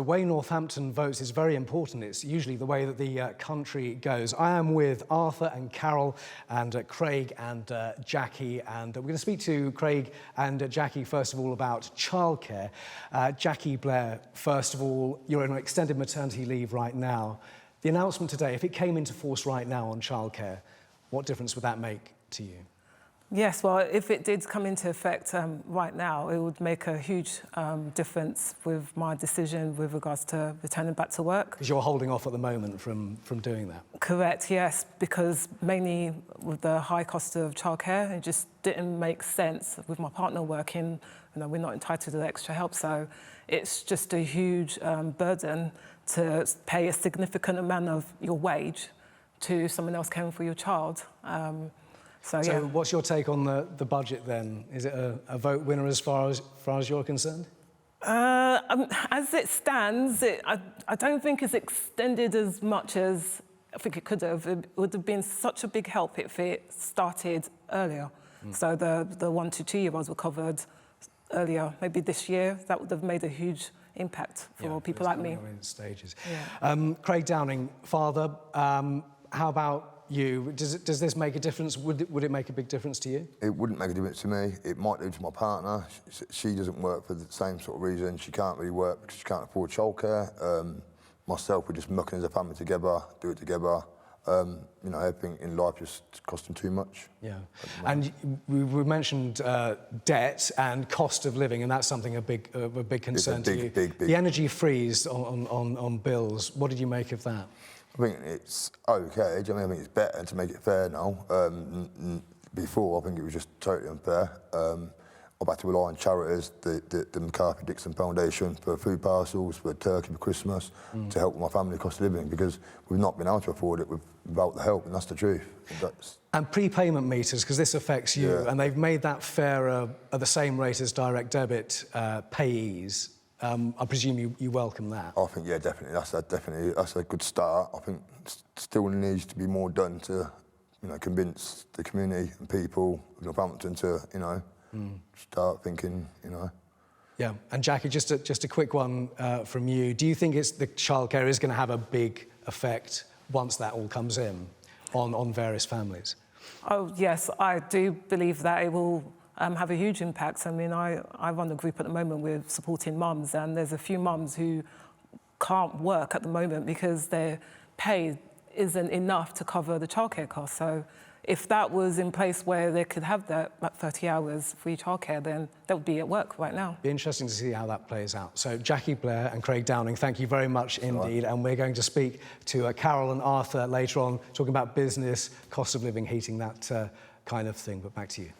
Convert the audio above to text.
The way Northampton votes is very important. It's usually the way that the country goes. I am with Arthur and Carol and Craig and Jackie, and we're going to speak to Craig and Jackie first of all about childcare. Jackie Blair, first of all, you're on extended maternity leave right now. The announcement today, if it came into force right now on childcare, what difference would that make to you? Yes, well, if it did come into effect right now, it would make a huge difference with my decision with regards to returning back to work. Because you're holding off at the moment from doing that? Correct, yes, because mainly with the high cost of childcare, it just didn't make sense with my partner working. You know, we're not entitled to the extra help, so it's just a huge burden to pay a significant amount of your wage to someone else caring for your child. So yeah. What's your take on the budget then? Is it a vote winner as far as you're concerned? As it stands, I don't think it's extended as much as I think it could have. It would have been such a big help if it started earlier. So the 1 to 2 year olds were covered earlier, maybe this year. That would have made a huge impact for people like me. In stages. Yeah. Craig Downing, father, how about you? Does this make a difference? Would it make a big difference to you? It wouldn't make a difference to me. It might do to my partner. She doesn't work for the same sort of reason. She can't really work because she can't afford childcare. Myself, we're just mucking as a family together, do it together. You know, everything in life just costing too much. Yeah, and we mentioned debt and cost of living, and that's something a big concern to you. Big. The energy freeze on bills. What did you make of that? I think it's okay. I think it's better to make it fair now. Before, I think it was just totally unfair. I've had to rely on charities, the McCarthy Dixon Foundation for food parcels, for turkey for Christmas, to help with my family cost of living, because we've not been able to afford it without the help, and that's the truth. And prepayment meters, because this affects you, and they've made that fairer at the same rate as direct debit payees. I presume you welcome that. I think, yeah, definitely. That's a good start. I think still needs to be more done to, you know, convince the community and people of Northampton to, you know, start thinking, you know. Yeah, and Jackie, just a quick one from you. Do you think the childcare is going to have a big effect once that all comes in on various families? Oh yes, I do believe that it will have a huge impact. I mean, I run a group at the moment with supporting mums, and there's a few mums who can't work at the moment because their pay isn't enough to cover the childcare costs. So if that was in place where they could have that 30 hours free childcare, then they would be at work right now. Be interesting to see how that plays out. So Jackie Blair and Craig Downing, thank you very much indeed. And we're going to speak to Carol and Arthur later on, talking about business, cost of living, heating, that kind of thing. But back to you.